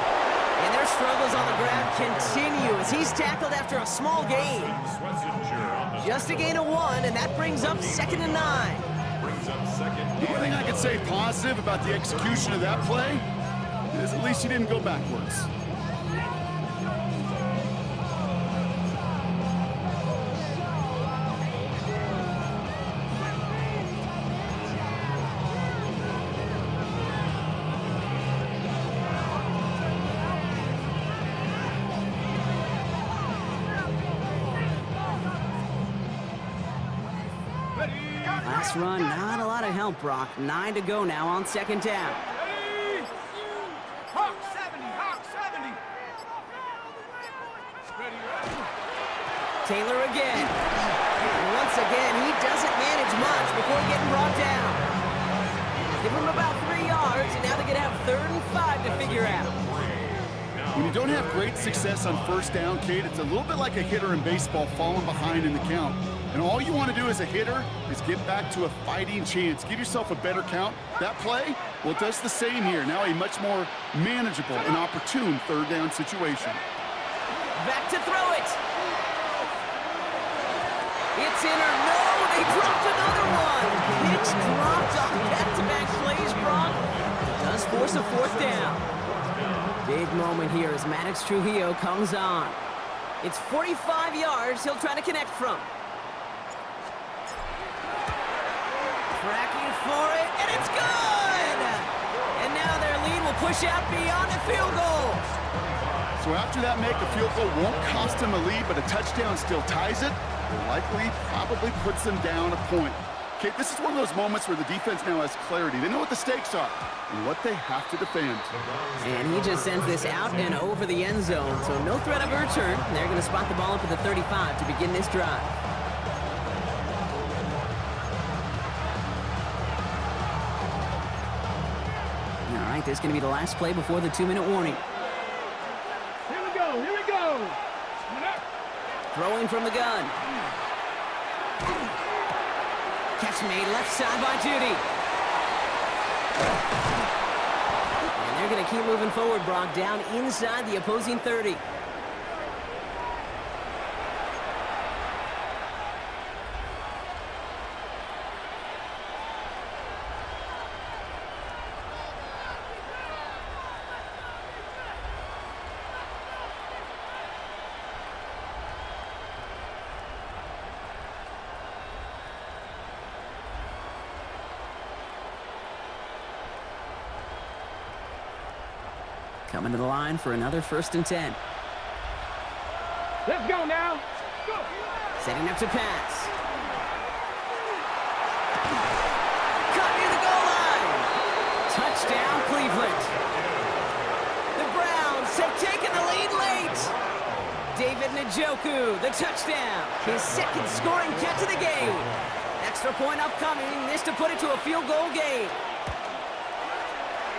And their struggles on the ground continue as he's tackled after a small gain. Just a gain of 1, and that brings up 2nd and 9. The only thing I could say positive about the execution of that play is at least he didn't go backwards. Last run, not a lot of help, Brock. 9 to go now on 2nd down. Hawk 70, Hawk 70. Taylor again. And once again, he doesn't manage much before getting brought down. Give him about 3 yards, and now they're going to have 3rd and 5 to figure out. When you don't have great success on 1st down, Kate, it's a little bit like a hitter in baseball falling behind in the count. And all you want to do as a hitter is get back to a fighting chance. Give yourself a better count. That play, well, it does the same here. Now a much more manageable and opportune 3rd down situation. Back to throw it. It's in or no, they dropped another one. Pitch dropped on back-to-back plays, Brock. It does force a 4th down. Big moment here as Maddox Trujillo comes on. It's 45 yards he'll try to connect from. Tracking for it, and it's good! And now their lead will push out beyond the field goal. So after that make, a field goal won't cost them a lead, but a touchdown still ties it. It likely probably puts them down a point. Kate, this is one of those moments where the defense now has clarity. They know what the stakes are and what they have to defend. And he just sends this out and over the end zone, so no threat of a return. They're going to spot the ball up at the 35 to begin this drive. All right, this is going to be the last play before the 2-minute warning. Here we go, here we go. Throwing from the gun. Catch made left side by Judy. And they're going to keep moving forward, Brock, down inside the opposing 30. Coming to the line for another 1st and 10. Let's go now. Go. Setting up to pass. Caught near the goal line. Touchdown, Cleveland. The Browns have taken the lead late. David Njoku, the touchdown. His 2nd scoring catch of the game. Extra point upcoming. This to put it to a field goal game.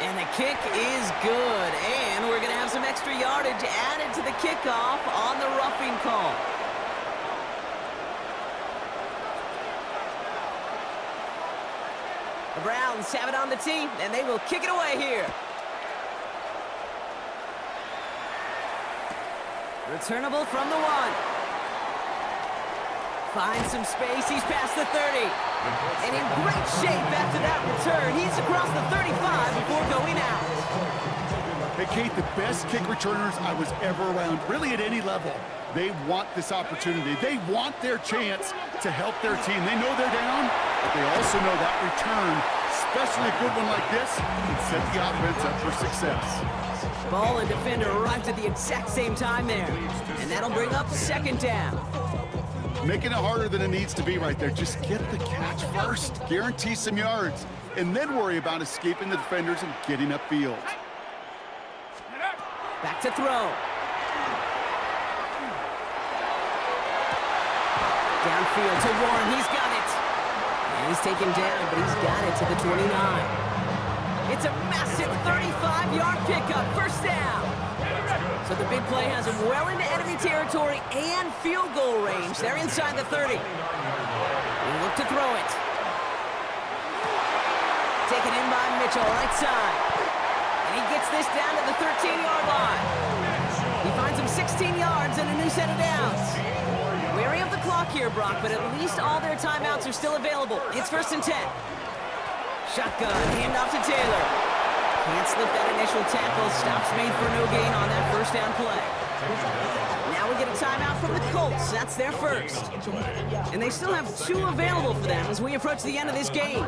And the kick is good. And we're going to have some extra yardage added to the kickoff on the roughing call. The Browns have it on the tee, and they will kick it away here. Returnable from the 1. Finds some space. He's past the 30. And in great shape after that return. He's across the 35 before going out. Hey, Kate, the best kick returners I was ever around, really at any level. They want this opportunity. They want their chance to help their team. They know they're down, but they also know that return, especially a good one like this, can set the offense up for success. Ball and defender arrived at the exact same time there. And that'll bring up 2nd down. Making it harder than it needs to be right there. Just get the catch first. Guarantee some yards. And then worry about escaping the defenders and getting upfield. Back to throw. Downfield to Warren. He's got it. And he's taken down, but he's got it to the 29. It's a massive 35-yard pickup. 1st down. So the big play has him well into enemy territory and field goal range. They're inside the 30. They look to throw it. Taken in by Mitchell, right side. And he gets this down to the 13-yard line. He finds him 16 yards and a new set of downs. Wary of the clock here, Brock, but at least all their timeouts are still available. It's 1st and 10. Shotgun, handoff to Taylor. Can't slip that initial tackle. Stops made for no gain on that first down play. Now we get a timeout from the Colts. That's their first. And they still have 2 available for them as we approach the end of this game.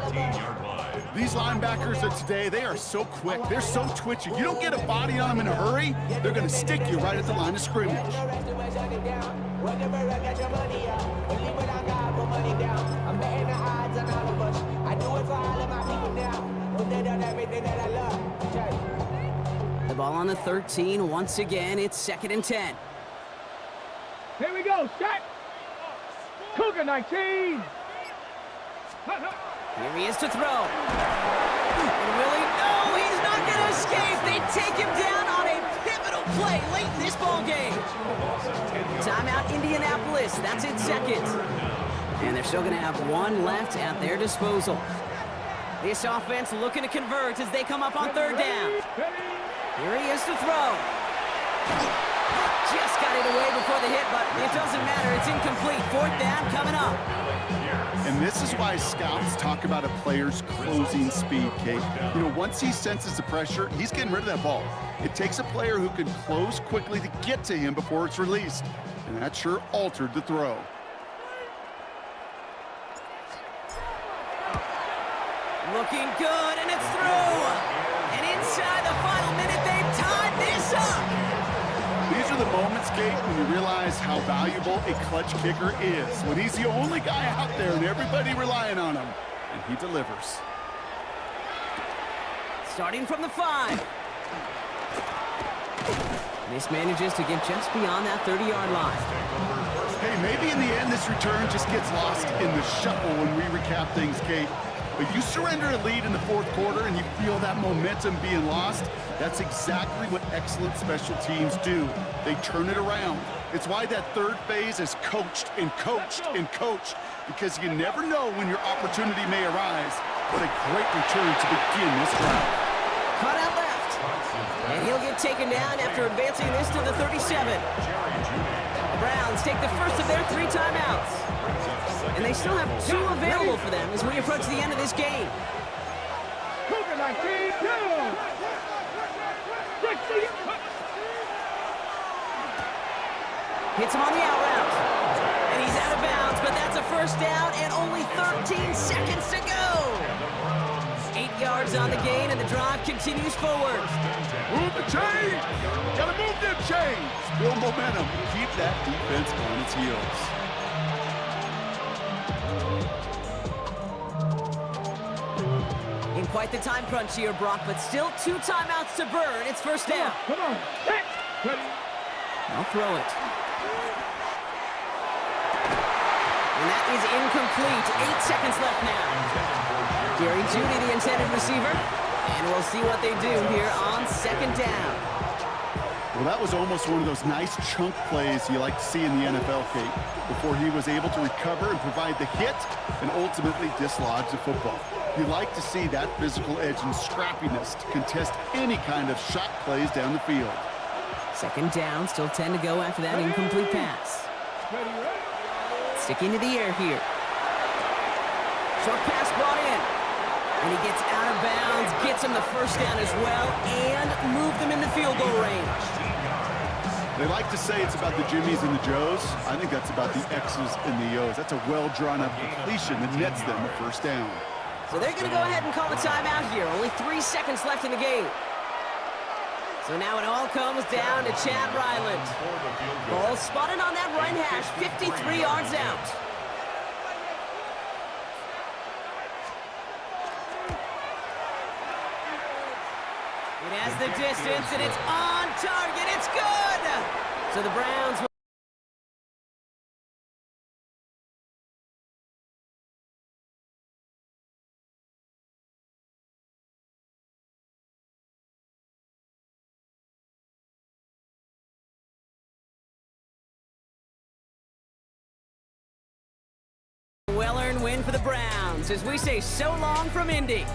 These linebackers of today, they are so quick. They're so twitchy. You don't get a body on them in a hurry, they're going to stick you right at the line of scrimmage. The ball on the 13. Once again, it's 2nd and 10. Here we go, set. Cougar 19. Here he is to throw. And Willie, no, he's not going to escape. They take him down on a pivotal play late in this ball game. Timeout, Indianapolis. That's in 2nd. And they're still going to have 1 left at their disposal. This offense looking to convert as they come up on 3rd down. Here he is to throw. Just got it away before the hit, but it doesn't matter. It's incomplete. 4th down coming up. And this is why scouts talk about a player's closing speed, Kate. You know, once he senses the pressure, he's getting rid of that ball. It takes a player who can close quickly to get to him before it's released. And that sure altered the throw. Looking good, and it's through. And inside the final minute, they've tied this up. These are the moments, Kate, when you realize how valuable a clutch kicker is. When he's the only guy out there and everybody relying on him. And he delivers. Starting from the 5. This manages to get just beyond that 30-yard line. Hey, maybe in the end this return just gets lost in the shuffle when we recap things, Kate. But you surrender a lead in the 4th quarter and you feel that momentum being lost. That's exactly what excellent special teams do. They turn it around. It's why that 3rd phase is coached and coached and coached, because you never know when your opportunity may arise. What a great return to begin this drive. Cut out left. And he'll get taken down after advancing this to the 37. The Browns take the first of their 3 timeouts. And they still have 2 available for them as we approach the end of this game. Cougar 19, down. Hits him on the out route. And he's out of bounds, but that's a first down and only 13 seconds to go. 8 yards on the gain, and the drive continues forward. Move the chains! Gotta move them chains! Build momentum. Keep that defense on its heels. In quite the time crunch here, Brock, but still 2 timeouts to burn. It's first down. Come on, set. I'll throw it. And that is incomplete. 8 seconds left now. Gary Judy, the intended receiver. And we'll see what they do here on 2nd down. Well, that was almost one of those nice chunk plays you like to see in the NFL, Kate, before he was able to recover and provide the hit and ultimately dislodge the football. You like to see that physical edge and scrappiness to contest any kind of shot plays down the field. 2nd down, still 10 to go after that incomplete pass. Sticking to the air here. Short pass brought in. And he gets out of bounds, gets him the first down as well, and moved them into field goal range. They like to say it's about the Jimmies and the Joes. I think that's about the X's and the O's. That's a well-drawn-up completion that nets them a first down. So they're going to go ahead and call a timeout here. Only 3 seconds left in the game. So now it all comes down to Chad Ryland. Ball spotted on that right hash, 53 yards out. It has the distance, and it's on target. It's good. So the Browns will... well-earned win for the Browns as we say so long from Indy.